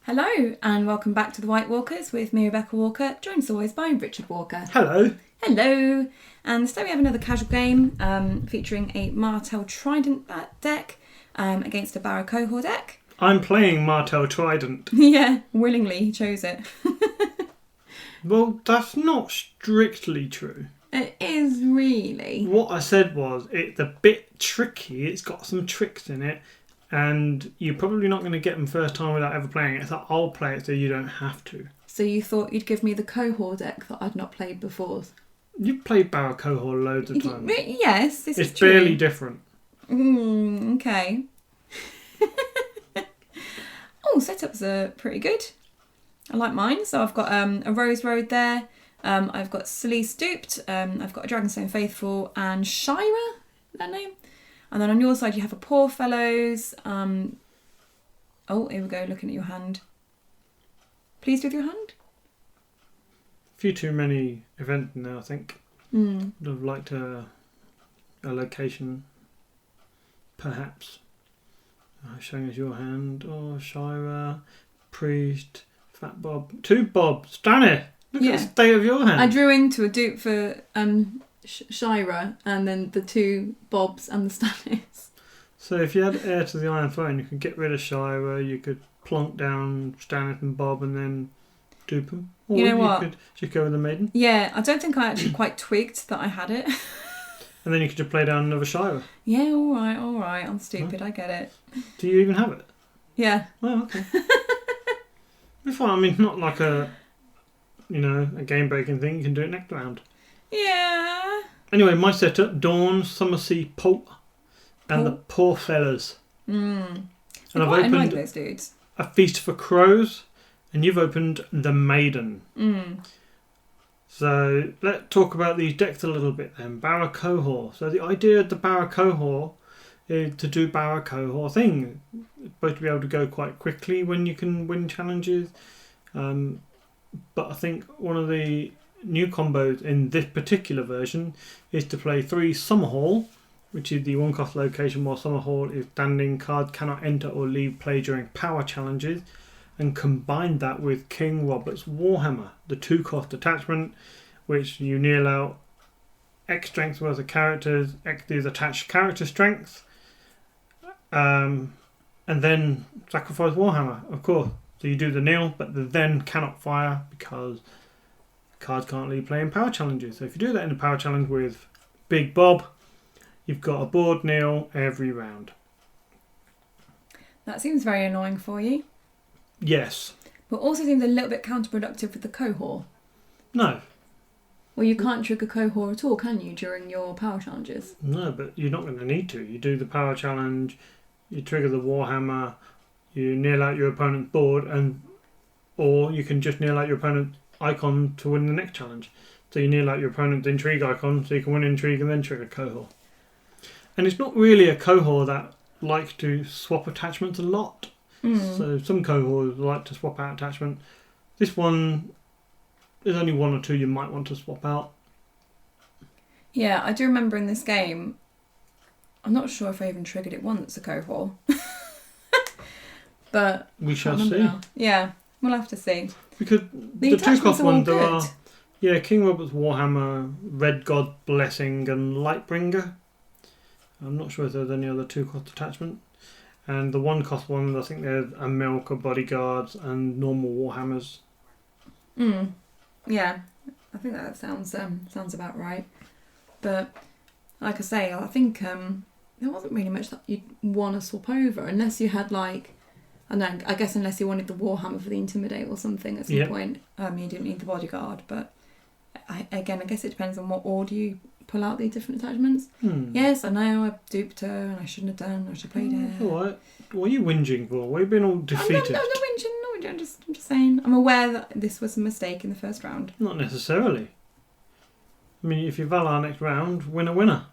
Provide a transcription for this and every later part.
Hello and welcome back to the White Walkers with me, Rebecca Walker, joined as always by Richard Walker. Hello. Hello. And today we have another casual game featuring a Martell Trident deck against a Bara Qohor deck. I'm playing Martell Trident. Yeah, willingly he chose it. Well, that's not strictly true. It is really. What I said was it's a bit tricky. It's got some tricks in it. And you're probably not going to get them first time without ever playing it. So I'll play it so you don't have to. So you thought you'd give me the Qohor deck that I'd not played before? You've played Bara Qohor loads of times. Yes, this is It's true. barely different. Okay. Oh, setups are pretty good. I like mine. So I've got a Rose Road there. I've got Silly Stooped. I've got a Dragonstone Faithful and Shira. Is that name? And then on your side you have a Poor Fellows. Oh, here we go. Looking at your hand. Pleased with your hand? A few too many events in there, I think. I'd have liked a location, perhaps. Showing us your hand. Oh, Shira, Priest, Fat Bob. 2 Bobs. Stannis! Look at the state of your hand. I drew into a dupe for Shira and then the 2 Bobs and the Stannis. So if you had Heir to the Iron Throne, you could get rid of Shira, you could plonk down Stannis and Bob and then dupe them. Or You know what? You could just go with the Maiden. Yeah, I don't think I actually quite twigged that I had it. And then you could just play down another Shira. Yeah, all right. I'm stupid. I get it. Do you even have it? Yeah. Oh, okay. It's fine. I mean, not like a game-breaking thing. You can do it next round. Yeah. Anyway, my setup, Dawn, Summersea, Pult, and the Poor Fellas. And And I've quite annoying opened those dudes. a Feast for Crows, and you've opened the Maiden. So let's talk about these decks a little bit then. Bara Qohor. So the idea of the Bara Qohor is to do Bara Qohor thing. It's supposed to be able to go quite quickly when you can win challenges. But I think one of the new combos in this particular version is to play 3 Summerhall, which is the 1-cost location while Summerhall is standing. Cards cannot enter or leave play during power challenges. And combine that with King Robert's Warhammer, the 2-cost attachment, which you kneel out X strength worth of characters, X is attached character strength, and then sacrifice Warhammer, of course. So you do the kneel, but the then cannot fire because cards can't leave play in power challenges. So if you do that in a power challenge with Big Bob, you've got a board kneel every round. That seems very annoying for you. Yes. But also seems a little bit counterproductive with the Qohor. No. Well, you can't trigger Qohor at all, can you, during your power challenges? No, but you're not going to need to. You do the power challenge, you trigger the Warhammer, you kneel out your opponent's board, or you can just kneel out your opponent's icon to win the next challenge. So you kneel out your opponent's intrigue icon, so you can win intrigue and then trigger Qohor. And it's not really a Qohor that likes to swap attachments a lot. So some Qohors like to swap out attachment. This one, there's only 1 or 2 you might want to swap out. Yeah, I do remember in this game, I'm not sure if I even triggered it once, a Qohor. But We shall remember see. now. Yeah, we'll have to see. Because the attachments 2-cost are all ones there good. are King Robert's Warhammer, Red God Blessing and Lightbringer. I'm not sure if there's any other 2-cost attachment. And the 1-cost ones, I think there's a Milk, a Bodyguards and normal Warhammers. Yeah, I think that sounds about right. But like I say, I think there wasn't really much that you'd want to swap over unless you had I guess unless you wanted the Warhammer for the Intimidate or something at some point. You didn't need the Bodyguard, but I guess it depends on what order you pull out the different attachments. Yes, I know I duped her and I shouldn't have done. I should have played her. Alright. What are you whinging for? We've been all defeated. I'm not whinging. I'm just saying. I'm aware that this was a mistake in the first round. Not necessarily. I mean, if you Valar next round, winner.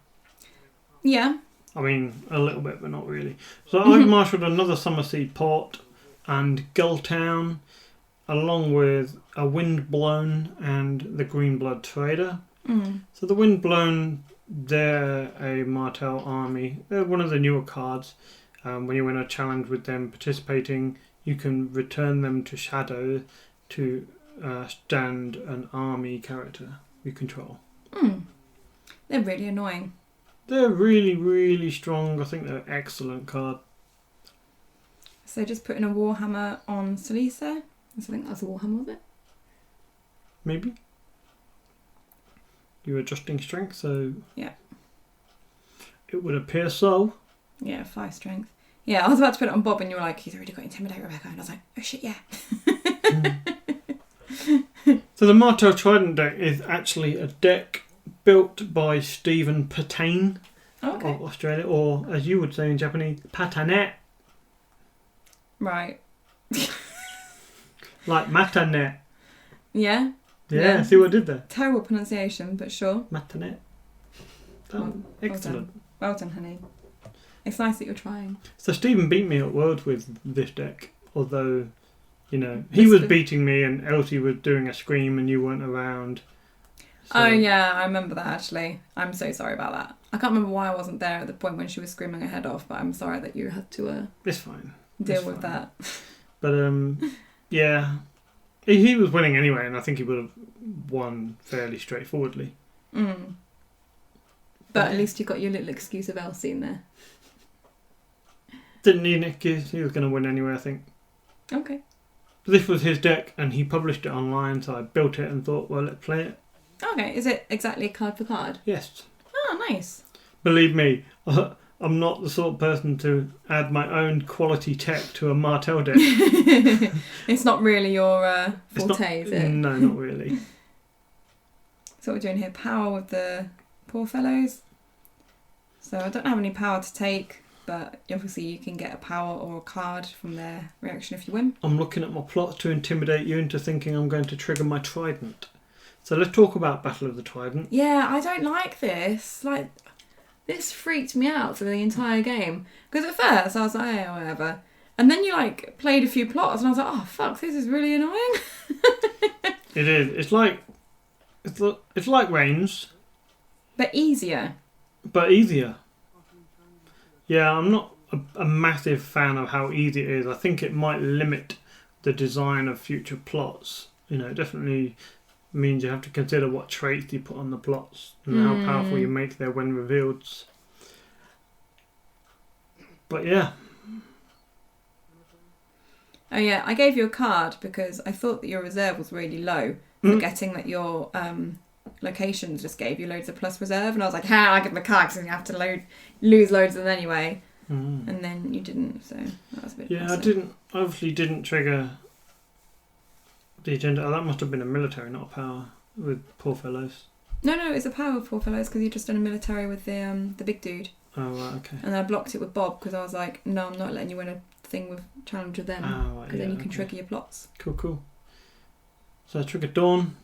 Yeah. I mean, a little bit, but not really. So I've marshalled another Summersea Port and Gulltown, along with a Windblown and the Greenblood Trader. So the Windblown, they're a Martell army. They're one of the newer cards. When you win a challenge with them participating, you can return them to shadow to stand an army character you control. They're really annoying. They're really, really strong. I think they're an excellent card. So just putting a Warhammer on Salisa. I think that's a Warhammer, was it? Maybe. You're adjusting strength, so... Yeah. It would appear so. Yeah, 5 strength. Yeah, I was about to put it on Bob and you were like, he's already got Intimidate, Rebecca. And I was like, oh shit, yeah. So the Martell Trident deck is actually a deck built by Stephen Patane of Australia, or as you would say in Japanese, Patanet. Right. Like Matanet. Yeah? Yeah, see what I did there? Terrible pronunciation, but sure. Matanet. Excellent. Well done, honey. It's nice that you're trying. So Stephen beat me at Worlds with this deck, although, you know, he was beating me and Elsie was doing a scream and you weren't around. So. Oh yeah, I remember that actually. I'm so sorry about that. I can't remember why I wasn't there at the point when she was screaming her head off, but I'm sorry that you had to it's fine. Deal with that. But yeah, he was winning anyway, and I think he would have won fairly straightforwardly. But at least you got your little excuse of Elsie in there. Didn't need an excuse. He was going to win anyway, I think. Okay. This was his deck, and he published it online, so I built it and thought, well, let's play it. Okay, is it exactly card for card? Yes. Oh, nice. Believe me, I'm not the sort of person to add my own quality tech to a Martell deck. It's not really your forte, is it? No, not really. So what we're doing here, power with the poor fellows. So I don't have any power to take, but obviously you can get a power or a card from their reaction if you win. I'm looking at my plots to intimidate you into thinking I'm going to trigger my Trident. So let's talk about Battle of the Trident. Yeah, I don't like this. Like, this freaked me out for the entire game. Because at first I was like, oh, whatever. And then you like played a few plots and I was like, oh fuck, this is really annoying. It is. It's like Reigns. But easier. But easier. Yeah, I'm not a massive fan of how easy it is. I think it might limit the design of future plots. You know, it definitely means you have to consider what traits you put on the plots and how powerful you make them when revealed. But yeah. Oh yeah, I gave you a card because I thought that your reserve was really low, forgetting that your locations just gave you loads of plus reserve, and I was like, I give them a card because you have to lose loads of them anyway. And then you didn't, so that was a bit obviously didn't trigger the agenda. Oh, that must have been a military, not a power, with poor fellows. No, it's a power with poor fellows because you just done a military with the big dude. Oh, right, okay. And I blocked it with Bob because I was like, no, I'm not letting you win a thing with challenge with them because then you can trigger your plots. Cool. So I trigger Dawn.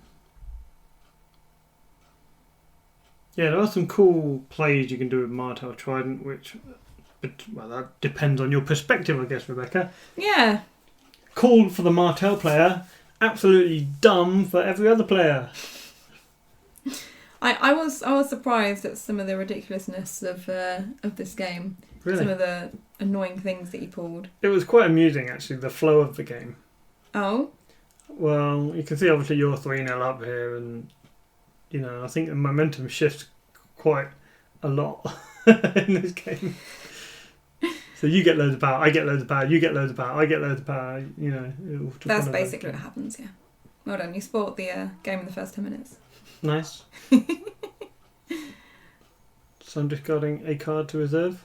Yeah, there are some cool plays you can do with Martell Trident, that depends on your perspective, I guess, Rebecca. Yeah. Cool for the Martell player, absolutely dumb for every other player. I was surprised at some of the ridiculousness of this game. Really? Some of the annoying things that you pulled. It was quite amusing, actually, the flow of the game. Oh? Well, you can see obviously you're 3-0 up here, and you know, I think the momentum shifts quite a lot in this game. So you get loads of power, I get loads of power, you get loads of power, I get loads of power, you know. That's basically what happens, yeah. Well done, you spoiled the game in the first 10 minutes. Nice. So I'm discarding a card to reserve.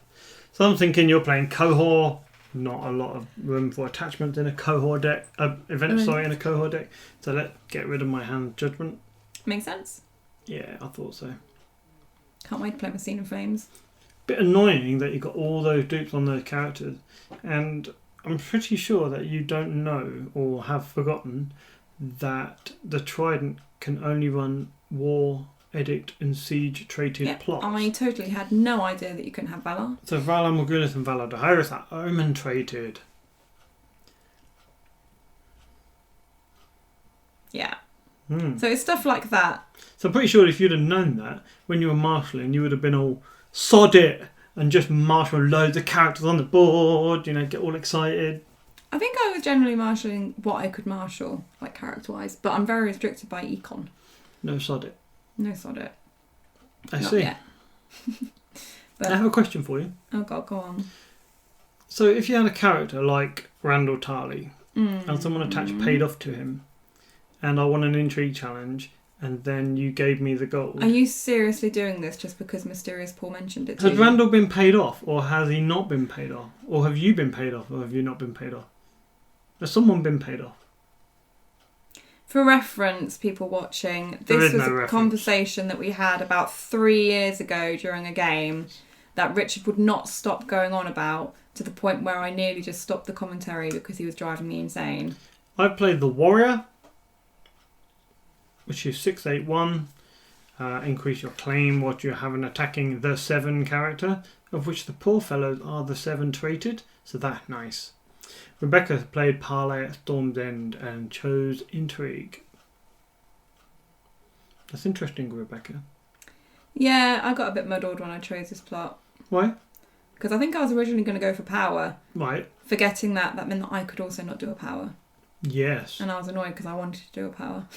So I'm thinking you're playing Qohor. Not a lot of room for attachments in a Qohor deck. In a Qohor deck. So let's get rid of my hand judgment. Makes sense. Yeah, I thought so. Can't wait to play Machine in Flames. Bit annoying that you got all those dupes on those characters, and I'm pretty sure that you don't know or have forgotten that the Trident can only run War, Edict and Siege traded plots. I totally had no idea that you couldn't have Valar. So Valar Morghulis and Valar Dohaeris are Omen traded. Yeah. So it's stuff like that. So I'm pretty sure if you'd have known that when you were marshalling, you would have been all sod it and just marshal loads of characters on the board, you know, get all excited. I think I was generally marshalling what I could marshal, like character-wise, but I'm very restricted by econ. No sod it. No sod it. I Not see. yet. But, I have a question for you. oh god, go on. So if you had a character like Randall Tarley, and someone attached paid off to him, and I won an intrigue challenge, and then you gave me the gold. Are you seriously doing this just because Mysterious Paul mentioned it to Has you? Randall been paid off, or has he not been paid off? Or have you been paid off, or have you not been paid off? Has someone been paid off? For reference, people watching, There this is was no a reference. conversation that we had about 3 years ago during a game that Richard would not stop going on about, to the point where I nearly just stopped the commentary because he was driving me insane. I've played the Warrior, which is 681. Increase your claim what you have an attacking the 7 character, of which the poor fellows are the 7 traded, so that's nice. Rebecca played Parley at Storm's End and chose Intrigue. That's interesting, Rebecca. Yeah, I got a bit muddled when I chose this plot. Why? Because I think I was originally going to go for power, Right. forgetting that meant that I could also not do a power. Yes. And I was annoyed because I wanted to do a power.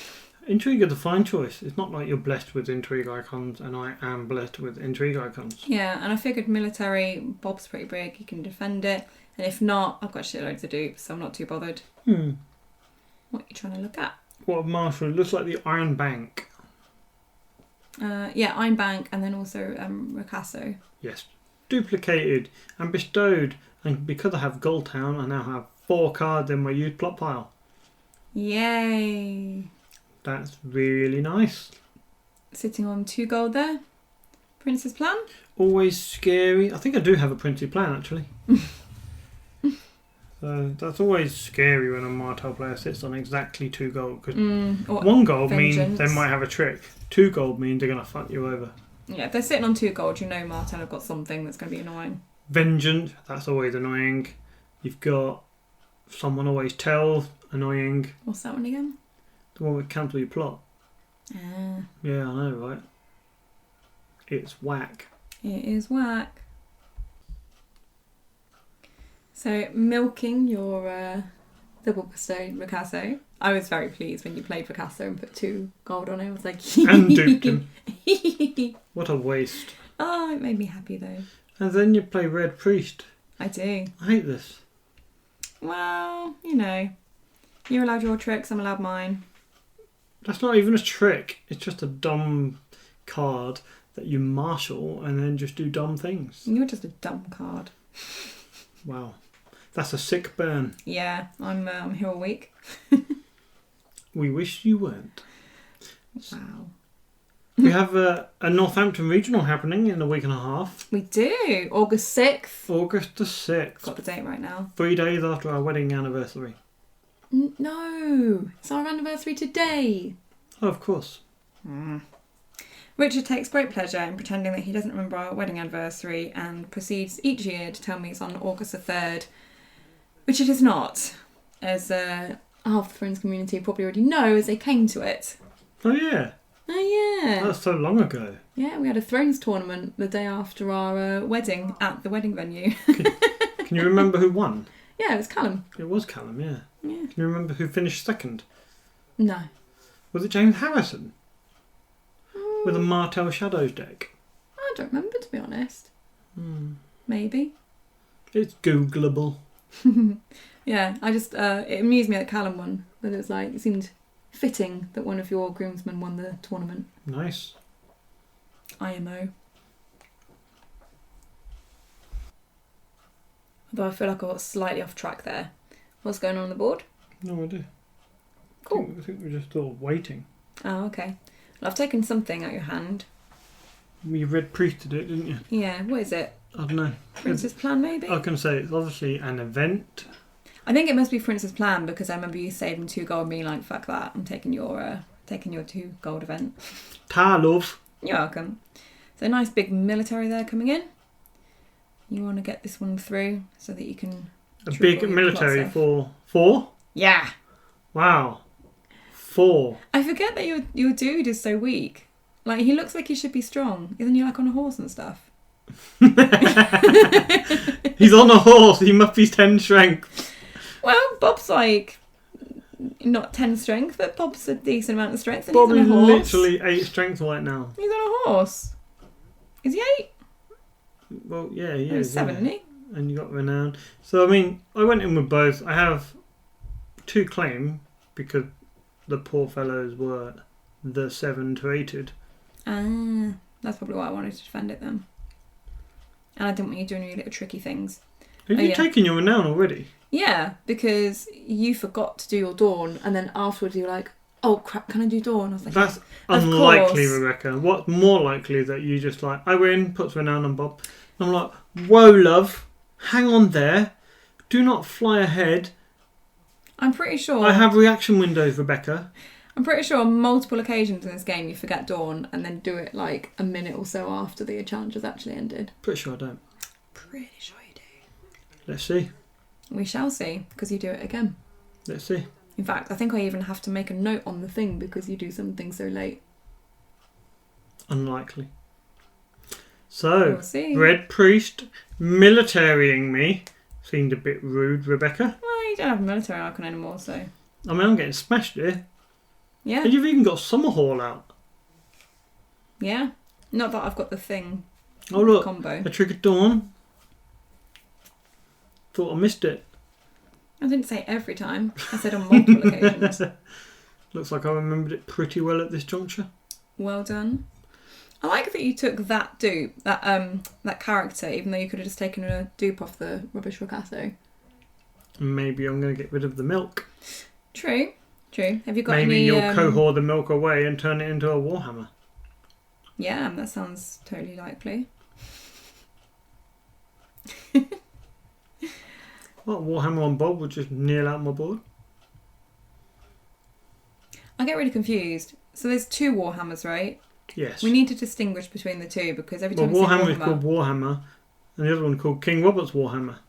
Intrigue is a fine choice. It's not like you're blessed with Intrigue icons, and I am blessed with Intrigue icons. Yeah, and I figured military, Bob's pretty big, he can defend it. And if not, I've got shitloads of dupes, so I'm not too bothered. What are you trying to look at? What a marshal. It looks like the Iron Bank. Yeah, Iron Bank and then also Ricasso. Yes. Duplicated and bestowed. And because I have Gold Town, I now have 4 cards in my youth plot pile. Yay! That's really nice. Sitting on 2 gold there. Prince's Plan? Always scary. I think I do have a princely plan, actually. So that's always scary when a Martell player sits on exactly 2 gold. Because 1 gold means Vengeance. they might have a trick. 2 gold means they're going to fuck you over. Yeah, if they're sitting on 2 gold, you know Martell have got something that's going to be annoying. Vengeance, that's always annoying. You've got Someone Always Tells, annoying. What's that one again? The one with cancel your plot. Ah, Yeah, I know, right? It's whack. it is whack. So, milking your double bestowed Ricasso. I was very pleased when you played Ricasso and put 2 gold on it. I was like... And duped him. What a waste. Oh, it made me happy though. And then you play Red Priest. I do. I hate this. Well, you know. You're allowed your tricks, I'm allowed mine. That's not even a trick. It's just a dumb card that you marshal and then just do dumb things. You're just a dumb card. Wow. That's a sick burn. Yeah, I'm here all week. We wish you weren't. Wow. We have a Northampton regional happening in a week and a half. We do. August 6th. August the 6th. Got the date right now. 3 days after our wedding anniversary. No, it's our anniversary today. Oh, of course. Richard takes great pleasure in pretending that he doesn't remember our wedding anniversary and proceeds each year to tell me it's on August the 3rd, which it is not, as half the Friends community probably already know as they came to it. Oh, yeah. Oh, yeah. That's so long ago. Yeah, we had a Thrones tournament the day after our wedding at the wedding venue. Can you remember who won? Yeah, it was Callum. It was Callum, yeah. Yeah. Can you remember who finished second? No. Was it James Harrison? With a Martell Shadows deck? I don't remember, to be honest. Maybe. It's Googleable. Yeah, I just, it amused me that Callum won. But it was like, it seemed fitting that one of your groomsmen won the tournament. Nice. IMO. Although I feel like I got slightly off track there. What's going on the board? No idea. Cool. I think we're just all waiting. Oh, okay. Well, I've taken something out your hand. You Red Priested it, didn't you? Yeah, what is it? I don't know. Prince's Plan, maybe? I can say it's obviously an event. I think it must be Prince's Plan because I remember you saving 2 gold and being like, fuck that, I'm taking your 2 gold event. Ta love. You're welcome. So a nice big military there coming in. You want to get this one through so that you can... A triple big your military plot for 4? Yeah. Wow. 4. I forget that your dude is so weak. Like, he looks like he should be strong. Isn't he like on a horse and stuff? He's on a horse. He must be 10 strength. Well, Bob's like not 10 strength, but Bob's a decent amount of strength. And Bob he's is on a horse. literally 8 strength right now. He's on a horse. Is he 8? Well, yeah, he He's is. 7, yeah. isn't he? And you got renown. So I mean, I went in with both. I have 2 claim because the poor fellows were the 7 to 8'd. Ah, that's probably why I wanted to defend it then. And I didn't want you doing any little tricky things. Have you taken your renown already? Yeah, because you forgot to do your dawn, and then afterwards you were like, "Oh crap, can I do dawn?" I was like, That's of unlikely, course. Rebecca. What's more likely that you just like, I win, puts renown on Bob. I'm like, whoa, love, hang on there, do not fly ahead. I'm pretty sure. I have reaction windows, Rebecca. I'm pretty sure on multiple occasions in this game you forget dawn and then do it like a minute or so after the challenge has actually ended. Pretty sure I don't. Pretty sure you do. Let's see. We shall see, because you do it again. Let's see. In fact, I think I even have to make a note on the thing because you do something so late. Unlikely. So, We'll see. Red Priest militarying me seemed a bit rude, Rebecca. Well, you don't have a military icon anymore, so... I mean, I'm getting smashed here. Yeah. And you've even got Summer Hall out. Yeah. Not that I've got the thing Oh, look. combo. I triggered Dawn. Thought I missed it. I didn't say every time. I said on multiple occasions. Looks like I remembered it pretty well at this juncture. Well done. I like that you took that dupe, that character, even though you could have just taken a dupe off the rubbish Ricasso. Maybe I'm going to get rid of the milk. True. Have you got Maybe any... you'll cohort the milk away and turn it into a Warhammer. Yeah, that sounds totally likely. What, Warhammer on Bob would just kneel out my board? I get really confused. So there's 2 Warhammers, right? Yes. We need to distinguish between the 2 because every Well, time we say Warhammer is called Warhammer, and the other one called King Robert's Warhammer.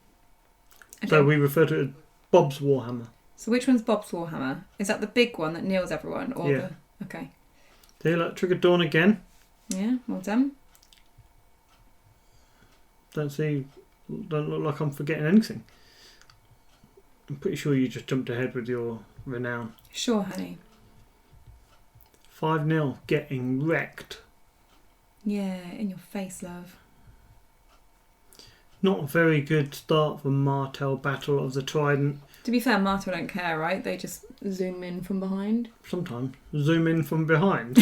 Okay. So we refer to it as Bob's Warhammer. So which one's Bob's Warhammer? Is that the big one that kneels everyone? Or Yeah. Okay. There, look, trigger Dawn again. Yeah, well done. Don't look like I'm forgetting anything. I'm pretty sure you just jumped ahead with your renown. Sure, honey. 5-0, getting wrecked. Yeah, in your face, love. Not a very good start for Martell Battle of the Trident. To be fair, Martell don't care, right? They just zoom in from behind. Sometimes zoom in from behind.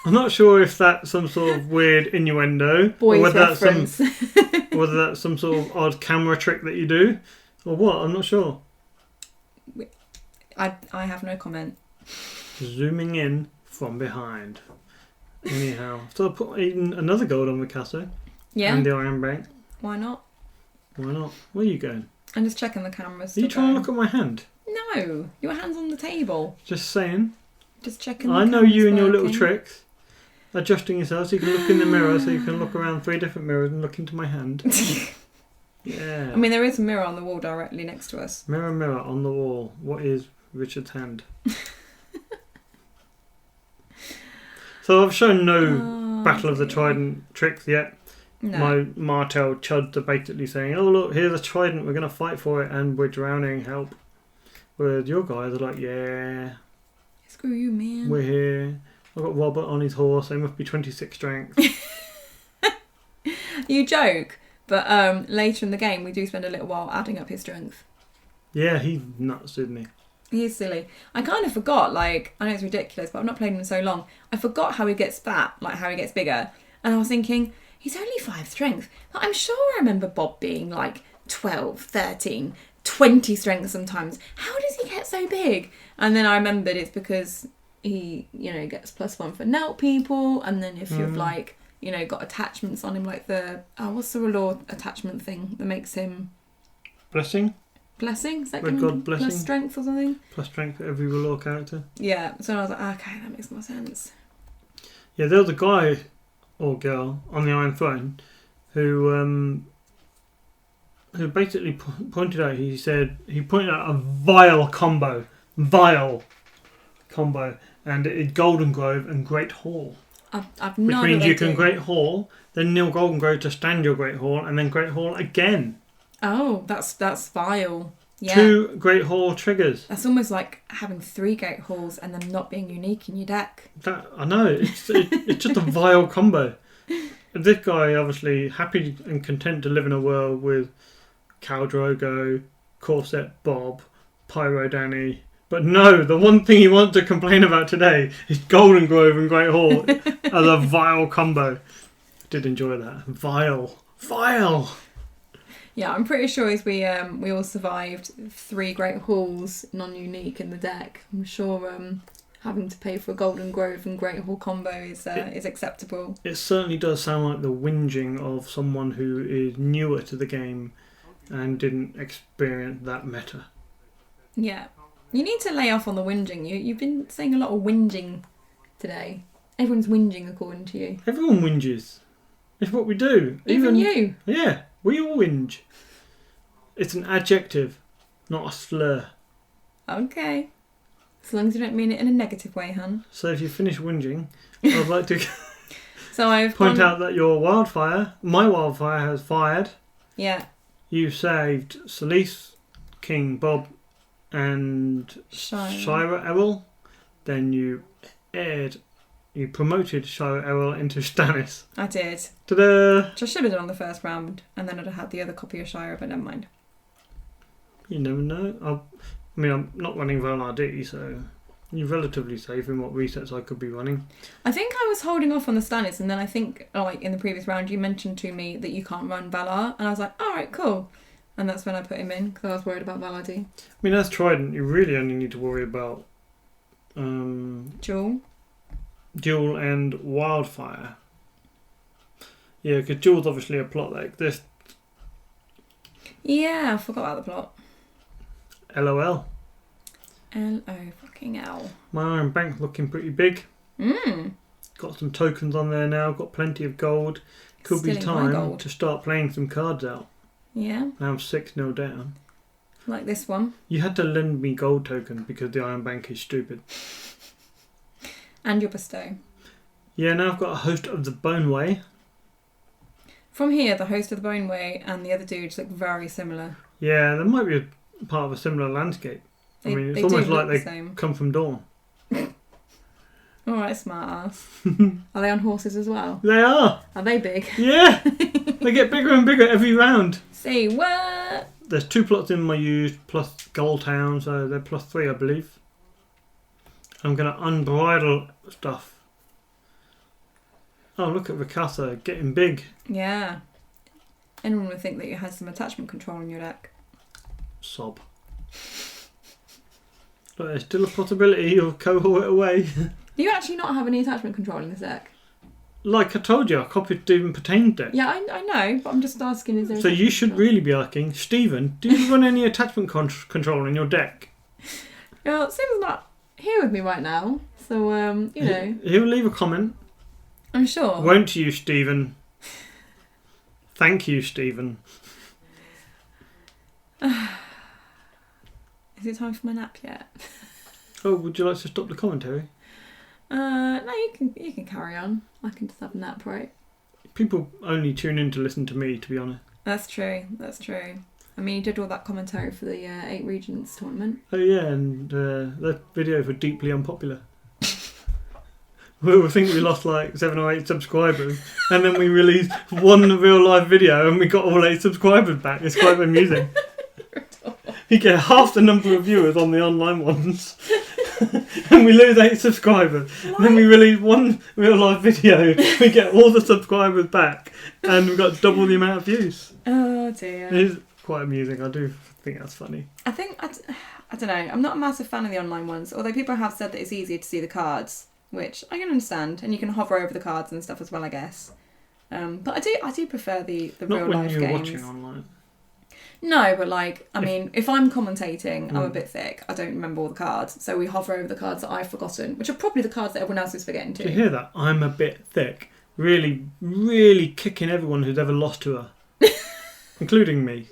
I'm not sure if that's some sort of weird innuendo, Boys or whether reference. that's some sort of odd camera trick that you do, or what. I'm not sure. I have no comment. Zooming in from behind. Anyhow, so I put even another gold on Ricasso. Yeah. And the Iron Bank. Why not? Why not? Where are you going? I'm just checking the cameras. Are you trying to look at my hand? No, your hand's on the table. Just saying. Just checking. I know you and your little working. tricks. Adjusting yourself so you can look in the mirror, so you can look around 3 different mirrors and look into my hand. Yeah. I mean, there is a mirror on the wall directly next to us. Mirror, mirror on the wall. What is Richard's hand? So I've shown no Battle of the Trident tricks yet. No. My Martell chuds are basically saying, "Oh look, here's a trident. We're going to fight for it, and we're drowning. Help!" Whereas your guys are like, "Yeah, Screw you, man. we're here. I've got Robert on his horse. They must be 26 strength." You joke, but later in the game we do spend a little while adding up his strength. Yeah, he's nuts, isn't he? He is silly. I kind of forgot, like, I know it's ridiculous, but I've not played him in so long. I forgot how he gets fat, like how he gets bigger. And I was thinking, he's only 5 strength. But I'm sure I remember Bob being like 12, 13, 20 strength sometimes. How does he get so big? And then I remembered it's because he, gets +1 for Nelt people. And then if you've like, got attachments on him, like the, what's the R'hllor attachment thing that makes him... Blessing? Blessing? Is that Red God Blessing? plus strength or something? Plus strength for every R'hllor character. Yeah, so I was like, okay, that makes more sense. Yeah, there was a guy or girl on the Iron Throne who basically pointed out. He pointed out a vile combo, and it's Golden Grove and Great Hall. I've Which no means idea you can Great Hall, then kneel Golden Grove to stand your Great Hall, and then Great Hall again. Oh, that's vile. Yeah. 2 Great Hall triggers. That's almost like having 3 Great Halls and them not being unique in your deck. I know, it's just a vile combo. This guy obviously happy and content to live in a world with Khal Drogo, Corset Bob, Pyro Danny. But no, the one thing he wants to complain about today is Golden Grove and Great Hall as a vile combo. Did enjoy that. Vile. Yeah, I'm pretty sure as we all survived 3 Great Halls non-unique in the deck. I'm sure having to pay for a Golden Grove and Great Hall combo is acceptable. It certainly does sound like the whinging of someone who is newer to the game and didn't experience that meta. Yeah. You need to lay off on the whinging. You've been saying a lot of whinging today. Everyone's whinging according to you. Everyone whinges. It's what we do. Even you. Yeah, we all whinge. It's an adjective, not a slur. Okay. As long as you don't mean it in a negative way, hun. So if you finish whinging, I'd like to So I've point out that my wildfire has fired. Yeah. You saved Solis, King Bob and Shira Errol. Then you promoted Shira Errol into Stannis. I did. Ta-da! Which I should have done on the first round, and then I'd have had the other copy of Shira, but never mind. You never know. I'm not running Valar, so you're relatively safe in what resets I could be running. I think I was holding off on the Stannis, and then I think, like in the previous round, you mentioned to me that you can't run Valar, and I was like, alright, cool. And that's when I put him in, because I was worried about Valar D. I mean, as Trident, you really only need to worry about Duel and Wildfire. Yeah, because Duel's obviously a plot like this. Yeah, I forgot about the plot. LOL. L-O-fucking-L. My Iron Bank looking pretty big. Mm. Got some tokens on there now, got plenty of gold. Could be time to start playing some cards out. Yeah. Now I'm 6-0 down. Like this one. You had to lend me gold tokens because the Iron Bank is stupid. And your bestow. Yeah, now I've got a host of the Boneway. From here, the host of the Boneway and the other dudes look very similar. Yeah, there might be a part of a similar landscape. It's almost like they come from Dawn. Alright, smart ass. Are they on horses as well? They are. Are they big? Yeah. They get bigger and bigger every round. Say what? There's 2 plots in my use plus Gold Town, so they're +3, I believe. I'm going to unbridle stuff. Oh, look at Ricasa getting big. Yeah. Anyone would think that you had some attachment control in your deck. Sob. But there's still a possibility of cohort it away. Do you actually not have any attachment control in this deck? Like I told you, I copied Stephen Patane's deck. Yeah, I know, but I'm just asking, is there... So you should really be asking, Stephen, do you run any attachment control in your deck? Well, Stephen's not here with me right now, so, you know... He'll leave a comment. I'm sure. Won't you, Stephen? Thank you, Stephen. Is it time for my nap yet? Oh, would you like to stop the commentary? No, you can carry on. I can just have a nap, right? People only tune in to listen to me, to be honest. That's true. I mean, you did all that commentary for the 8 Regents tournament. Oh yeah, and the videos were deeply unpopular. I think we lost like 7 or 8 subscribers, and then we released one real live video and we got all 8 subscribers back. It's quite amusing. You get half the number of viewers on the online ones and we lose 8 subscribers. What? Then we release one real life video, we get all the subscribers back and we've got double the amount of views. Oh dear. It is quite amusing. I do think that's funny. I don't know, I'm not a massive fan of the online ones, although people have said that it's easier to see the cards, which I can understand, and you can hover over the cards and stuff as well, I guess. But I do prefer the real life games. Not when you're watching online. No, but mean, if I'm commentating, I'm a bit thick. I don't remember all the cards, so we hover over the cards that I've forgotten, which are probably the cards that everyone else is forgetting too. Do you hear that? I'm a bit thick. Really, really kicking everyone who's ever lost to her, including me.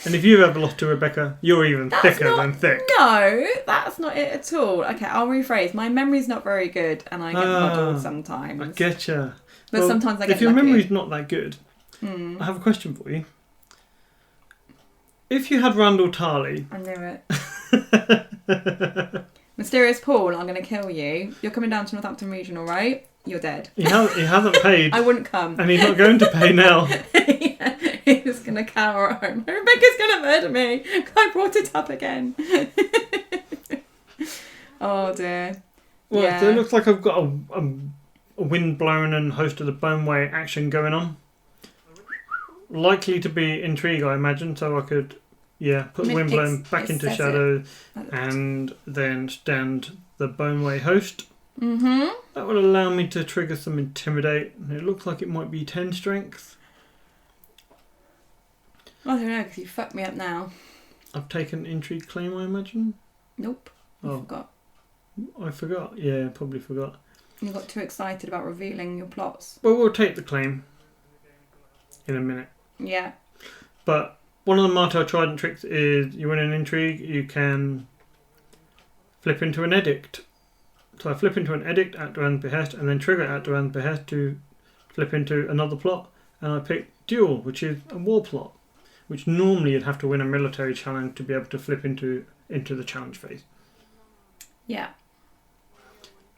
And if you've ever lost to Rebecca, you're even thicker than thick. No, that's not it at all. Okay, I'll rephrase. My memory's not very good, and I get muddled sometimes. I getcha. But sometimes I get If your lucky. memory's not that good, I have a question for you. If you had Randall Tarley... I knew it. Mysterious Paul, I'm going to kill you. You're coming down to Northampton Regional, right? You're dead. He hasn't paid. I wouldn't come. And he's not going to pay now. Yeah, he's going to cower at home. Rebecca's going to murder me. I brought it up again. Oh dear. Well, yeah. so it looks like I've got a wind-blown and host of the Boneway action going on. Likely to be intrigue, I imagine, so I could, put Windblown back into shadow and then stand the Boneway host. Mm-hmm. That would allow me to trigger some Intimidate. It looks like it might be 10 strength. I don't know, because you fucked me up now. I've taken Intrigue Claim, I imagine? Nope. You forgot. I forgot. Yeah, probably forgot. You got too excited about revealing your plots. Well, we'll take the claim in a minute. Yeah. But one of the Martell Trident tricks is you win an intrigue, you can flip into an edict. So I flip into an edict at Duran's behest and then trigger at Duran's behest to flip into another plot. And I pick Duel, which is a war plot, which normally you'd have to win a military challenge to be able to flip into the challenge phase. Yeah.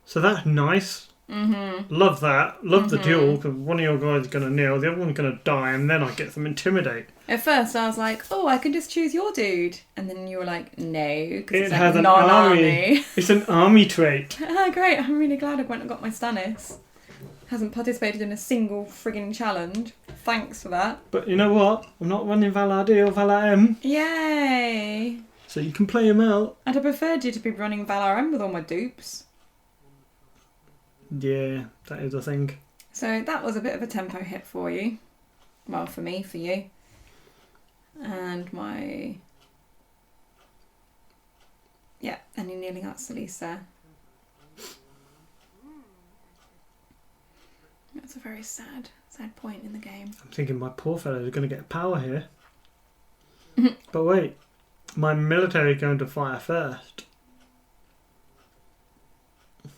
So that's nice. Mm-hmm. Love that. Love the duel, because one of your guys is going to kneel, the other one's going to die, and then I get some Intimidate. At first I was like, oh, I can just choose your dude. And then you were like, no, because it's has like an non-army. It's an army trait. Great, I'm really glad I went and got my Stannis. Hasn't participated in a single frigging challenge. Thanks for that. But you know what? I'm not running Valar D or Valar M. Yay! So you can play him out. I'd have preferred you to be running Valar M with all my dupes. Yeah, that is a thing. So that was a bit of a tempo hit for you. Well, for me, for you. And my... Yeah, any kneeling out Selyse there. That's a very sad point in the game. I'm thinking my poor fellow is going to get power here. But wait, my military is going to fire first.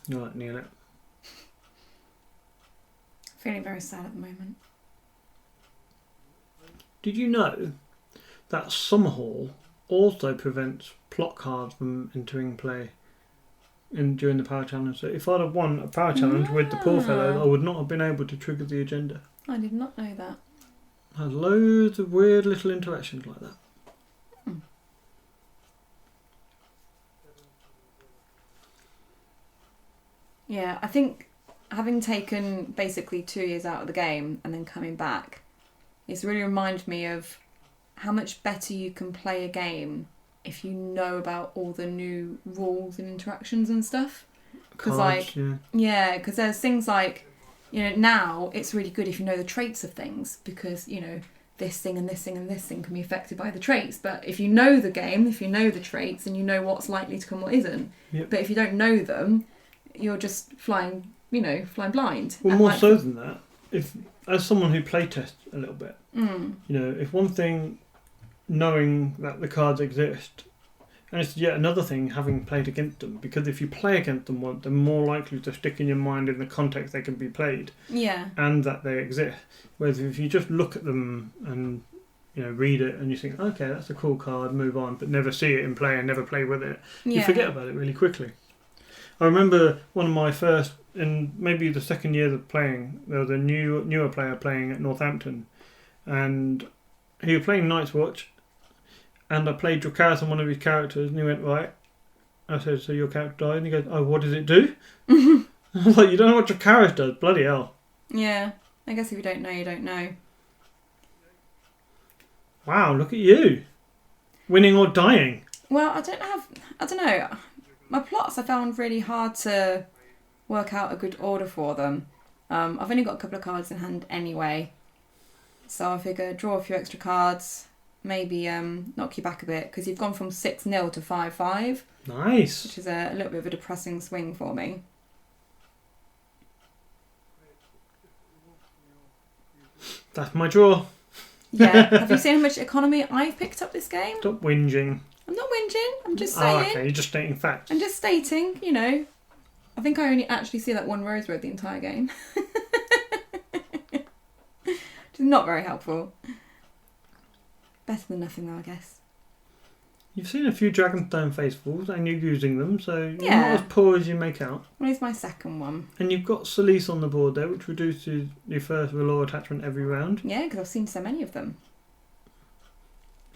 Right, kneel it. Feeling very sad at the moment. Did you know that Summerhall also prevents plot cards from entering play during the power challenge? So if I'd have won a power challenge with the poor fellow, I would not have been able to trigger the agenda. I did not know that. Had loads of weird little interactions like that. Yeah, I think having taken basically 2 years out of the game and then coming back, it's really reminded me of how much better you can play a game if you know about all the new rules and interactions and stuff. Because because there's things like, now it's really good if you know the traits of things, because, this thing and this thing and this thing can be affected by the traits. But if you know the game, if you know the traits, then you know what's likely to come, what isn't. Yep. But if you don't know them, you're just flying blind. Well, more so than that, if as someone who playtests a little bit, if one thing, knowing that the cards exist, and it's yet another thing having played against them, because if you play against them once, they're more likely to stick in your mind in the context they can be played, and that they exist. Whereas if you just look at them and read it and you think, okay, that's a cool card, move on, but never see it in play and never play with it, you forget about it really quickly. I remember one of my first, in maybe the second year of playing, there was a newer player playing at Northampton, and he was playing Night's Watch, and I played Dracarys on one of his characters, and he went, right. I said, so your character died? And he goes, oh, what does it do? I was like, you don't know what Dracarys does? Bloody hell. Yeah, I guess if you don't know, you don't know. Wow, look at you. Winning or dying. Well, I don't know. My plots I found really hard to work out a good order for them. I've only got a couple of cards in hand anyway. So I figure draw a few extra cards, maybe knock you back a bit, because you've gone from 6-0 to 5-5. Nice. Which is a little bit of a depressing swing for me. That's my draw. Yeah. Have you seen how much economy I've picked up this game? Stop whinging. I'm not whinging, I'm just saying. Oh, okay, you're just stating facts. I'm just stating, I think I only actually see that one Rose Road the entire game. Which is not very helpful. Better than nothing though, I guess. You've seen a few Dragonstone Faithfuls and you're using them, so you're Yeah. not as poor as you make out. Well, it's my second one. And you've got Solis on the board there, which reduces your first Velour attachment every round. Yeah, because I've seen so many of them.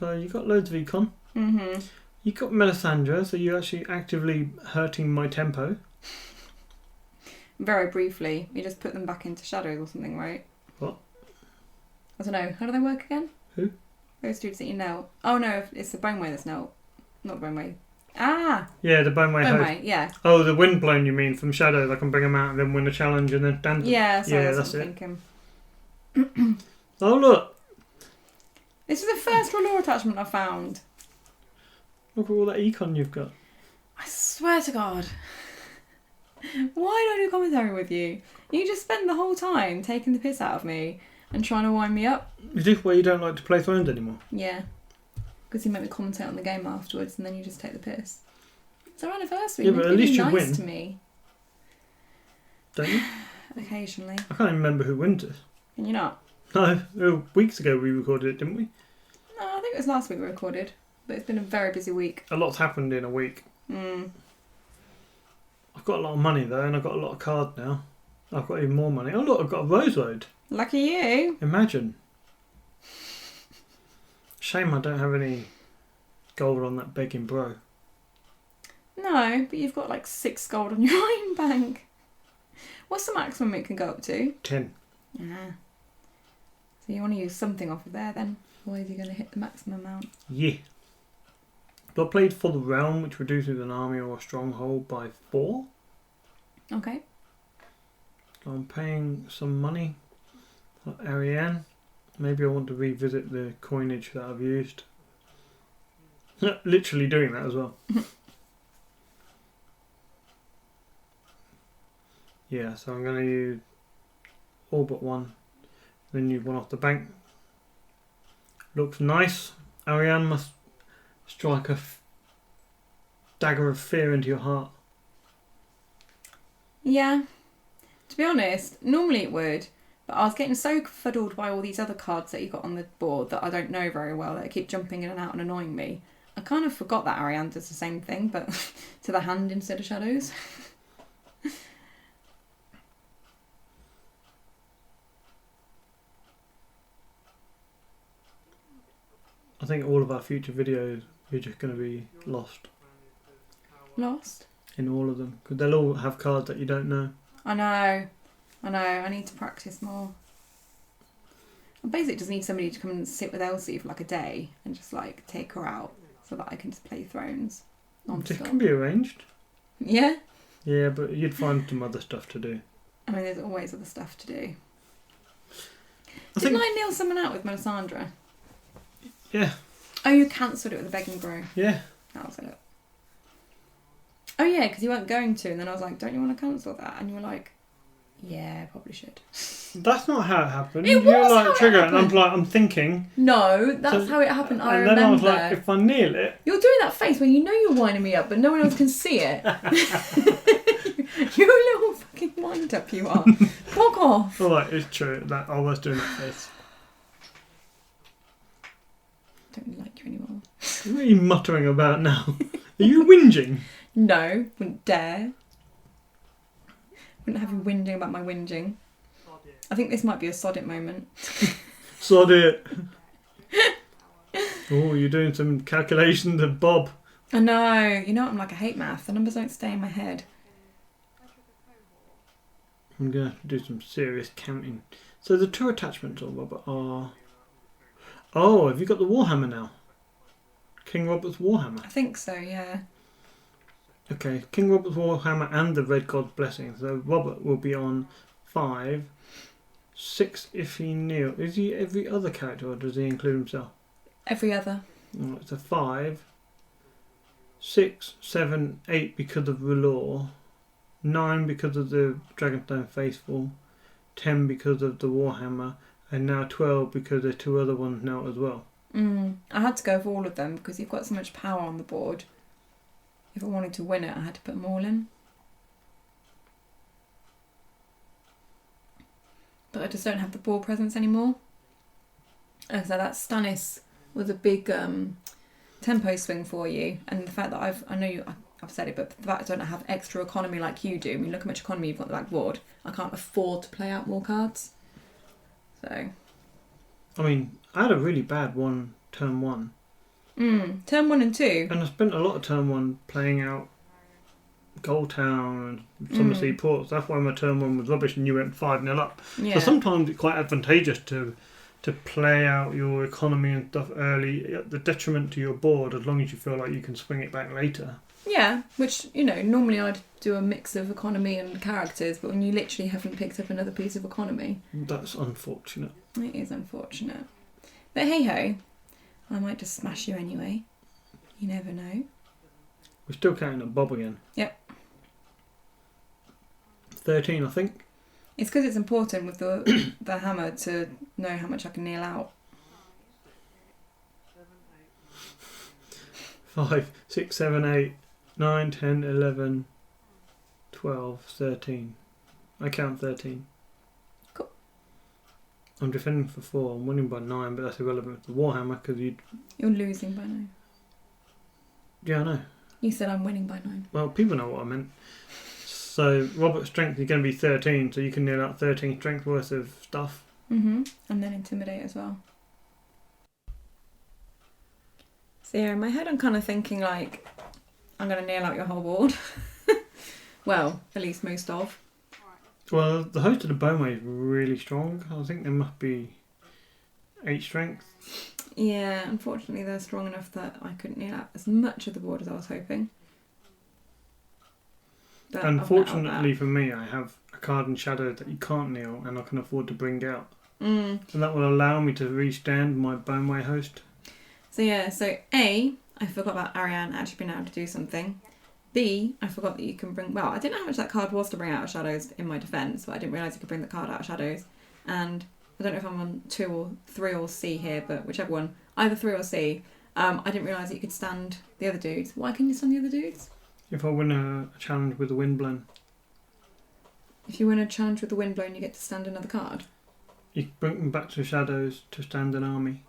So you've got loads of econ. Mm-hmm. You've got Melisandre, so you're actually actively hurting my tempo. Very briefly, you just put them back into shadows or something, right? What? I don't know. How do they work again? Who? Those dudes that you know. Oh no, it's the Boneway that's now. Not Boneway. Ah! Yeah, the Boneway host. Boneway, yeah. Oh, the Windblown you mean, from Shadows. I can bring them out and then win a challenge and then stand them. Yeah, sorry, Yeah, that's that's what I'm it. thinking. Oh, look. This is the first Velour attachment I found. Look at all that econ you've got. I swear to God. Why do I do commentary with you? You just spend the whole time taking the piss out of me and trying to wind me up. Is this why you don't like to play Thrones anymore? Yeah. Because you make me commentate on the game afterwards and then you just take the piss. It's our anniversary. Yeah, You but need at to be least you nice win. to me. Don't you? Occasionally. I can't even remember who wins this. Can you not? No, weeks ago we recorded it, didn't we? No, I think it was last week we recorded. But it's been a very busy week. A lot's happened in a week. I've got a lot of money though, and I've got a lot of cards now. I've got even more money. Oh look, I've got a Rose Road. Lucky you. Imagine. Shame I don't have any gold on that begging bro. No, but you've got like 6 gold on your iron bank. What's the maximum it can go up to? 10. Yeah. So you want to use something off of there then. Otherwise you're going to hit the maximum amount. Yeah. So I played For the Realm, which reduces an army or a stronghold by 4. Okay. So I'm paying some money for Ariane. Maybe I want to revisit the coinage that I've used. Literally doing that as well. Yeah, so I'm going to use all but one. Then use one off the bank. Looks nice. Ariane must strike a dagger of fear into your heart. Yeah. To be honest, normally it would. But I was getting so fuddled by all these other cards that you got on the board that I don't know very well, that keep jumping in and out and annoying me. I kind of forgot that Ariane does the same thing, but to the hand instead of shadows. I think all of our future videos, you're just going to be lost Lost? in all of them. Because they'll all have cards that you don't know. I know. I need to practice more. I basically just need somebody to come and sit with Elsie for like a day and just like take her out so that I can just play Thrones It non-stop. can be arranged. Yeah? Yeah, but you'd find some other stuff to do. I mean, there's always other stuff to do. I Didn't think, I nail someone out with Melisandre? yeah, Oh, you cancelled it with the begging bro. yeah. That was it. Oh yeah, because you weren't going to, and then I was like, don't you want to cancel that? And you were like, yeah, probably should. That's not how it happened. It You were was how like it trigger, and happened. I'm thinking. No, that's So- how it happened. I and remember. then I was like, if I nail it, You're doing that face when you know you're winding me up, but no one else can see it. You're a little fucking wind up, you are. Fuck off. alright, it's true that I was doing that face. Don't really like you anymore. What are you muttering about now? Are you whinging? No, wouldn't dare. Wouldn't have you whinging about my whinging. I think this might be a sod it moment. Sod it. Oh, you're doing some calculations of Bob. I know. You know what I'm like? I hate math. The numbers don't stay in my head. I'm going to have to do some serious counting. So the 2 attachments on Robert are... Oh, have you got the Warhammer now? King Robert's Warhammer. I think so, yeah. Okay, King Robert's Warhammer and the Red God's Blessing. So Robert will be on 5. 6 if he knew. Is he every other character or does he include himself? Every other. Oh, it's a 5. 6, 7, 8 because of Velour. 9 because of the Dragonstone Faithful. 10 because of the Warhammer. And now 12 because there's 2 other ones now as well. I had to go for all of them because you've got so much power on the board. If I wanted to win it, I had to put them all in. But I just don't have the board presence anymore. And so that Stannis was a big tempo swing for you, and the fact that I've said it, but the fact I don't have extra economy like you do. I mean, look how much economy you've got on the blackboard. I can't afford to play out more cards. So. I mean, I had a really bad turn 1. Turn 1 and 2. And I spent a lot of turn 1 playing out Gold Town and Somersea Ports. That's why my turn 1 was rubbish and you went 5-0 up. Yeah. So sometimes it's quite advantageous to play out your economy and stuff early at the detriment to your board, as long as you feel like you can swing it back later. Yeah, which, normally I'd do a mix of economy and characters, but when you literally haven't picked up another piece of economy... That's unfortunate. It is unfortunate. But hey-ho, I might just smash you anyway. You never know. We're still counting at Bob again. Yep. 13, I think. It's because it's important with the hammer to know how much I can kneel out. 5, 6, 7, 8, 9, 10, 11, 12, 13. I count 13. Cool. I'm defending for 4. I'm winning by 9, but that's irrelevant to the Warhammer because You're losing by 9. Yeah, I know. You said I'm winning by 9. Well, people know what I meant. So, Robert's strength is going to be 13, so you can kneel out 13 strength worth of stuff. And then intimidate as well. So yeah, in my head I'm kind of thinking like, I'm going to nail out your whole board. Well, at least most of. Well, the host of the Boneway is really strong. I think there must be 8 strength. Yeah, unfortunately they're strong enough that I couldn't nail out as much of the board as I was hoping. But Unfortunately for me, I have a card in Shadow that you can't kneel and I can afford to bring out. And that will allow me to restand my Boneway host. So yeah, so A, I forgot about Ariane actually being able to do something. B, I forgot that you can bring... Well, I didn't know how much that card was to bring out of Shadows in my defence, but I didn't realise you could bring the card out of Shadows. And I don't know if I'm on 2 or 3 or C here, but whichever one. Either 3 or C. I didn't realise that you could stand the other dudes. Why can you stand the other dudes? If I win a challenge with the Windblown. If you win a challenge with the Windblown, you get to stand another card? You bring them back to Shadows to stand an army.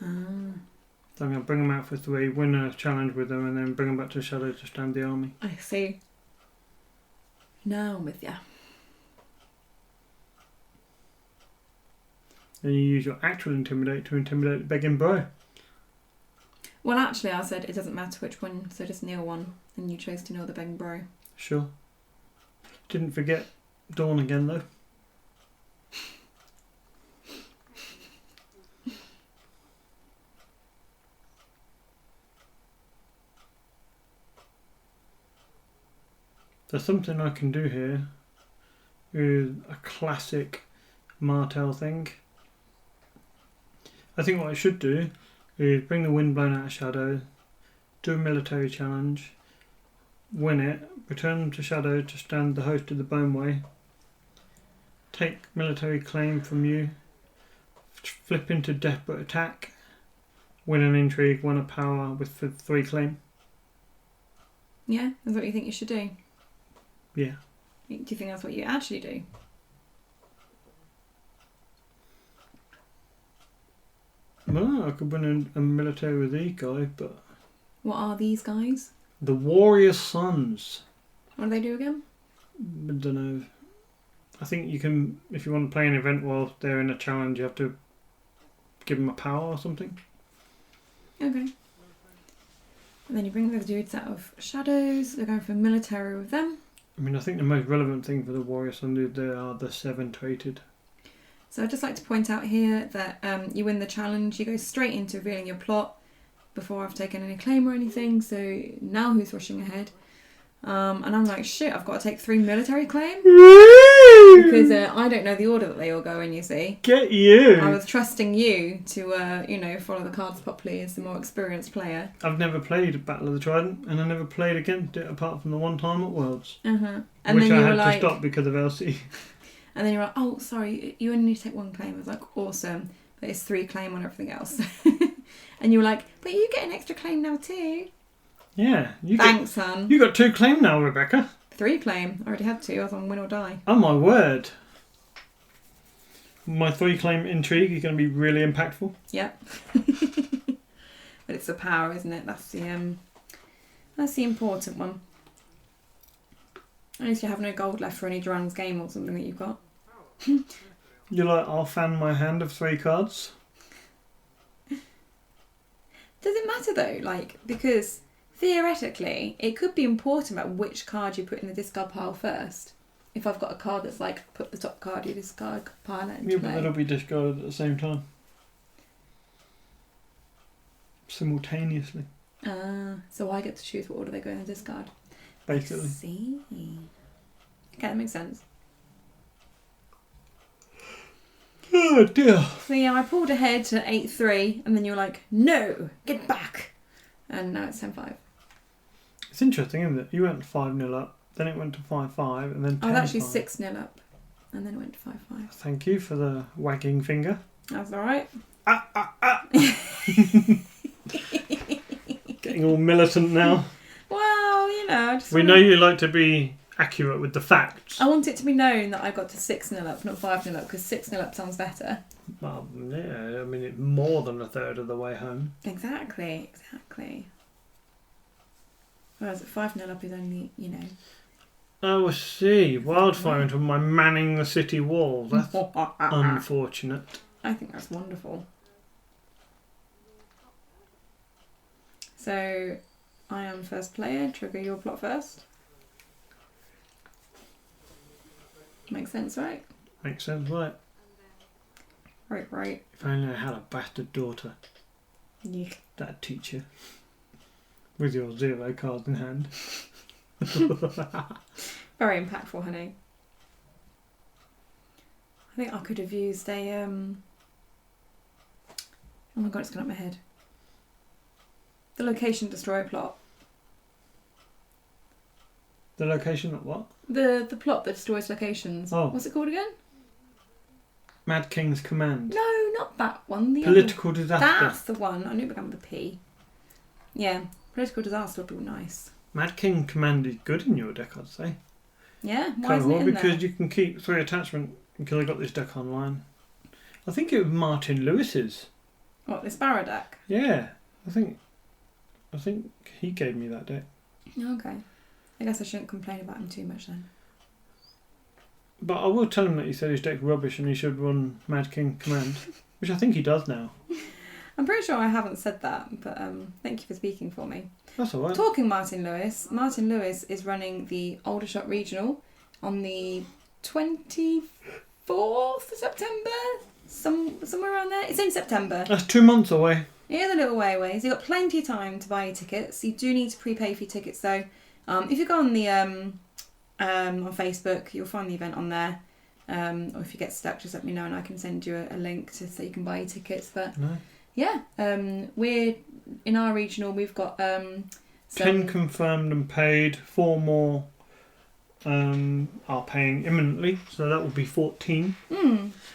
So I'm going to bring them out for 3, win a challenge with them, and then bring them back to Shadows to stand the army. I see. Now I'm with ya. Then you use your actual Intimidate to intimidate the begging bro. Well, actually, I said it doesn't matter which one, so just kneel one, and you chose to kneel the begging bro. Sure. Didn't forget Dawn again, though. There's something I can do here with a classic Martell thing. I think what I should do is bring the Windblown out of Shadow, do a military challenge, win it, return them to Shadow to stand the host of the Boneway, take military claim from you, flip into desperate attack, win an intrigue, win a power with 3 claim. Yeah, that's what you think you should do? Yeah. Do you think that's what you actually do? Well, I could win a military with these guys, but... What are these guys? The Warrior Sons. What do they do again? I don't know. I think you can, if you want to play an event while they're in a challenge, you have to give them a power or something. Okay. And then you bring the dudes out of Shadows. They're going for military with them. I mean, I think the most relevant thing for the Warrior Sons is they are the 7 traded. So I'd just like to point out here that you win the challenge. You go straight into revealing your plot before I've taken any claim or anything. So now who's rushing ahead? And I'm like, shit, I've got to take 3 military claim? Because I don't know the order that they all go in, you see. Get you! I was trusting you to, follow the cards properly as the more experienced player. I've never played Battle of the Trident, and I never played against it apart from the one time at Worlds. And which then I you had were like, to stop because of LC. And then you're like, oh, sorry, you only need to take 1 claim. I was like, awesome. But it's 3 claim on everything else. And you were like, but you get an extra claim now too. Yeah. Thanks, son. You got 2 claim now, Rebecca. 3 claim. I already had 2. I was on win or die. Oh my word. My 3 claim intrigue is going to be really impactful. Yep. But it's the power, isn't it? That's the important one. Unless you have no gold left for any Duran's game or something that you've got. You're like, I'll fan my hand of 3 cards. Does it matter though? Like, because theoretically, it could be important about which card you put in the discard pile first. If I've got a card that's like, put the top card of your discard pile into Yeah, but that'll be discarded at the same time. Simultaneously. So I get to choose what order they go in the discard. Basically. I see. Okay, that makes sense. Oh dear. So yeah, I pulled ahead to 8-3, and then you were like, no, get back. And now it's 10-5. It's interesting, isn't it? You went 5-0 up, then it went to 5-5, and then 10-5. I was actually 6-0 up, and then it went to 5-5. Thank you for the wagging finger. That's alright. Getting all militant now. Well, you know, I just We know you like to be accurate with the facts. I want it to be known that I got to 6-0 up, not 5-0 up, because 6-0 up sounds better. Well, yeah, I mean, it's more than a third of the way home. Exactly. Whereas 5-0 up is only, you know. Oh, I see. Wildfire into my manning the city walls. That's unfortunate. I think that's wonderful. So, I am first player. Trigger your plot first. Makes sense, right? Makes sense, right? Right. If only I had a bastard daughter. Yeah. That'd teach you. With your 0 cards in hand. Very impactful, honey. I think I could have used a oh my god, it's gone up my head. The location destroy plot. The location of what? The plot that destroys locations. Oh. What's it called again? Mad King's Command. No, not that one. The Political other. disaster. That's the one. I knew it began with a P. Yeah, political disaster would be nice. Mad King Command is good in your deck, I'd say. Yeah, why isn't it in because there? you can keep 3 attachment. Because I got this deck online. I think it was Martin Lewis's. What, this Bara deck? Yeah, I think he gave me that deck. Okay. I guess I shouldn't complain about him too much then. But I will tell him that he said his deck's rubbish and he should run Mad King Command, which I think he does now. I'm pretty sure I haven't said that, but thank you for speaking for me. That's alright. Talking Martin Lewis is running the Aldershot Regional on the 24th of September? Somewhere around there. It's in September. That's 2 months away. Yeah, the little way away. So you've got plenty of time to buy your tickets. You do need to prepay for your tickets though. If you go on the on Facebook, you'll find the event on there. Or if you get stuck, just let me know and I can send you a link so you can buy your tickets. But No. yeah, we're in our regional. We've got 10 confirmed and paid. 4 more are paying imminently, so that will be 14.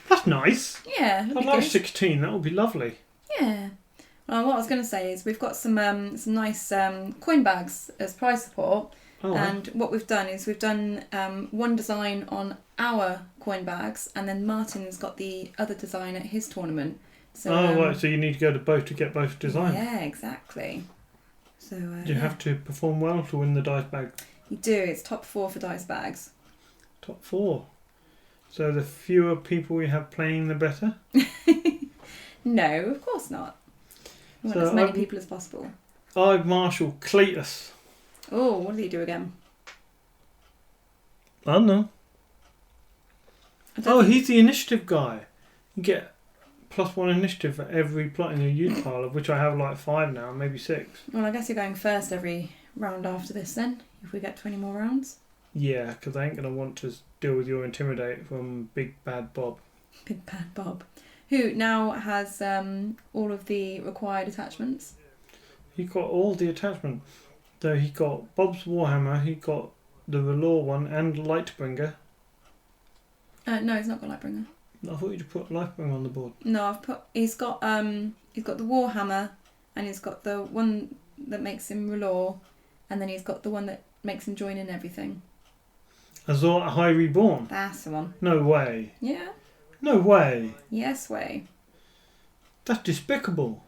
That's nice. Yeah, I'd like 16. That would be lovely. Yeah. Well, what I was going to say is we've got some nice coin bags as prize support. Oh, And what we've done is we've done one design on our coin bags, and then Martin's got the other design at his tournament. So, right. So you need to go to both to get both designs. Yeah, exactly. So Do you have to perform well to win the dice bag? You do. It's top 4 for dice bags. Top 4. So the fewer people we have playing, the better. No, of course not. We want So as many people as possible. I marshal Cletus. Oh, what did he do again? I don't know. He's the initiative guy. You get +1 initiative for every plot in your youth pile, of which I have like 5 now, maybe 6. Well, I guess you're going first every round after this then, if we get 20 more rounds. Yeah, because I ain't going to want to deal with your Intimidate from Big Bad Bob. Big Bad Bob. Who now has all of the required attachments. He got all the attachment. So he got Bob's Warhammer, he got the Velour one and Lightbringer. No, he's not got Lightbringer. I thought you'd put Lightbringer on the board. No, he's got the Warhammer, and he's got the one that makes him Velour, and then he's got the one that makes him join in everything. Azor High Reborn? That's the one. No way. Yeah. No way. Yes way. That's despicable.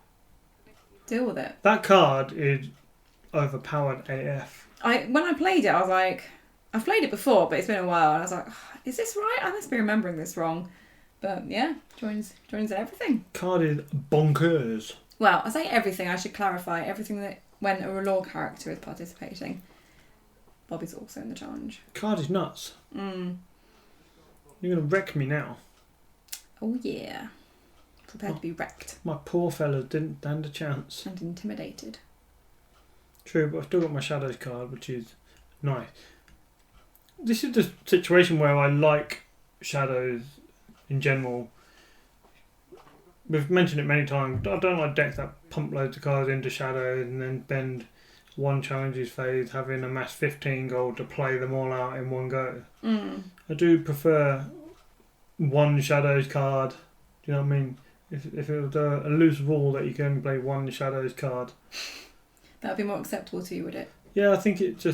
deal with it. That card is overpowered AF. When I played it, I was like, I've played it before, but it's been a while, and I was like, is this right? I must be remembering this wrong. But yeah, joins in everything. Card is bonkers. Well, I say everything. I should clarify everything that when a R'hllor character is participating. Bobby's also in the challenge. Card is nuts. You're gonna wreck me now. Oh yeah. Prepared to be wrecked. My poor fella didn't stand a chance. And intimidated. True, but I've still got my Shadows card, which is nice. This is the situation where I like Shadows in general. We've mentioned it many times. I don't like decks that pump loads of cards into Shadows and then spend one challenges phase having amassed 15 gold to play them all out in one go. I do prefer one Shadows card. Do you know what I mean? If it was a loose rule that you can only play one Shadows card. That would be more acceptable to you, would it? Yeah, I think it's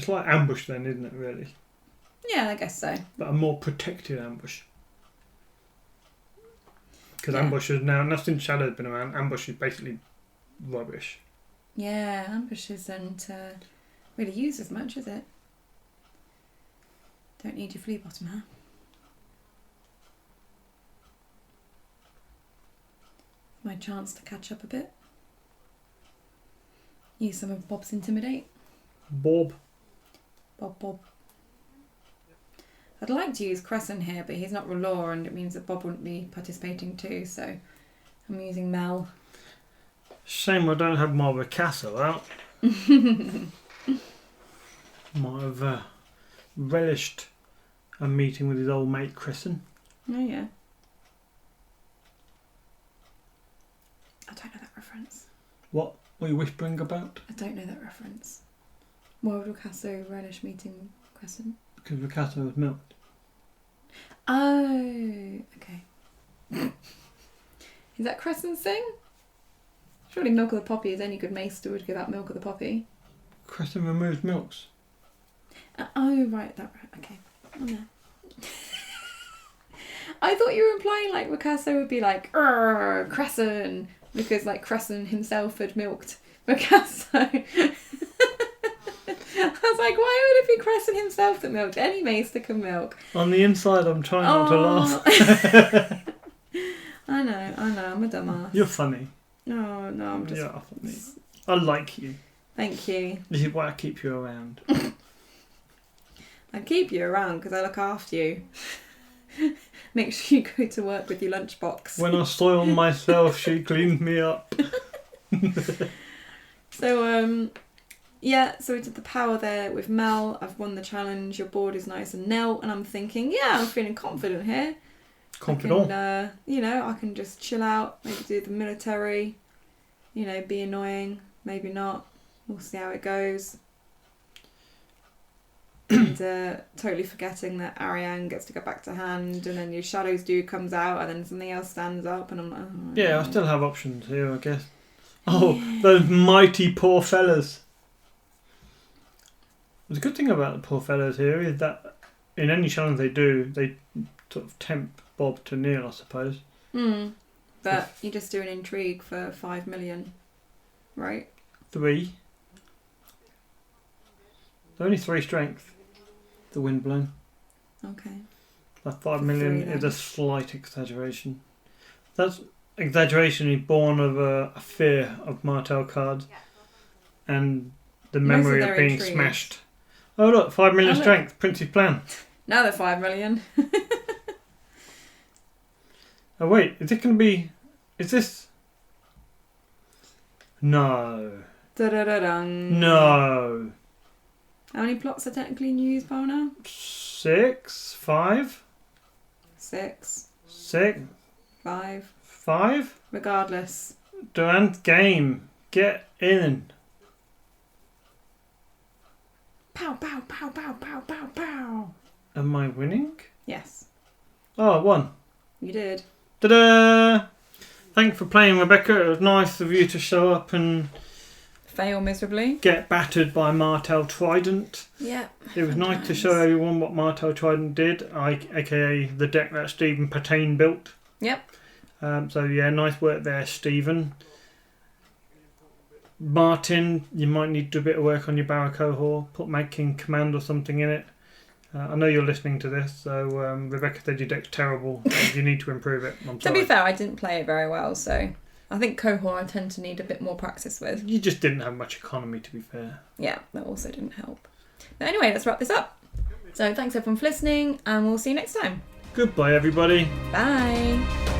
like ambush then, isn't it, really? Yeah, I guess so. But a more protected ambush. Because ambush is now since Shadow's been around, ambush is basically rubbish. Yeah, ambush isn't really used as much, is it? Don't need your flea bottom, huh? My chance to catch up a bit. Use some of Bob's Intimidate. Bob. Bob. I'd like to use Crescent here, but he's not R'hllor, and it means that Bob wouldn't be participating too, so I'm using Mel. Shame I don't have my Picasso out. Might have relished a meeting with his old mate Crescent. Oh yeah. I don't know that reference. What were you whispering about? I don't know that reference. Why would Picasso relish meeting Crescent? Because Picasso was milked. Oh, okay. Is that Crescent's thing? Surely Milk of the Poppy is any good maester would give out Milk of the Poppy. Crescent removes milks. Oh, right, okay. Oh no. I thought you were implying like Picasso would be like, Crescent, because like Crescent himself had milked Picasso. I was like, why would it be Crescent himself that milked? Any maester can milk. On the inside, I'm trying not to laugh. I know, I'm a dumbass. You're funny. No, I'm just... You're funny. I like you. Thank you. This is why I keep you around. I keep you around because I look after you. Make sure you go to work with your lunchbox. When I soil myself, she cleans me up. So, yeah, so we did the power there with Mel. I've won the challenge. Your board is nice and nil. And I'm thinking, yeah, I'm feeling confident here. Confident. I can just chill out, maybe do the military, be annoying, maybe not. We'll see how it goes. And totally forgetting that Ariane gets to go back to hand, and then your Shadows dude comes out, and then something else stands up, and I'm like, oh, yeah, I still have options here, I guess. Oh, those mighty poor fellas. The good thing about the poor fellas here is that in any challenge they do, they sort of tempt Bob to kneel, I suppose. But you just do an intrigue for 5 million, right? 3. Only 3 strength. The wind blown. Okay. That 5 million is a slight exaggeration. That's exaggeration is born of a fear of Martell cards and the memory of being smashed. Oh look, 5 million strength, Prince's plan. Now they're 5 million. Oh wait, is it going to be... Is this... No. Da-da-da-dun. No. How many plots are technically in use, Paul, now? 6? 5? 6. 6? 5. 5? Regardless. Durant game. Get in. Pow, pow, pow, pow, pow, pow, pow. Am I winning? Yes. Oh, I won. You did. Ta-da! Thanks for playing, Rebecca. It was nice of you to show up and... Fail miserably. Get battered by Martell Trident. Yeah. It was nice to show everyone what Martell Trident did, aka the deck that Stephen Patane built. Yep. So yeah, nice work there, Stephen. Martin, you might need to do a bit of work on your Bara Qohor. Put Mad King Command or something in it. I know you're listening to this, so Rebecca said your deck's terrible. You need to improve it. To be fair, I didn't play it very well, so I think Qohor I tend to need a bit more practice with. You just didn't have much economy, to be fair. Yeah, that also didn't help. But anyway, let's wrap this up. So thanks everyone for listening, and we'll see you next time. Goodbye, everybody. Bye.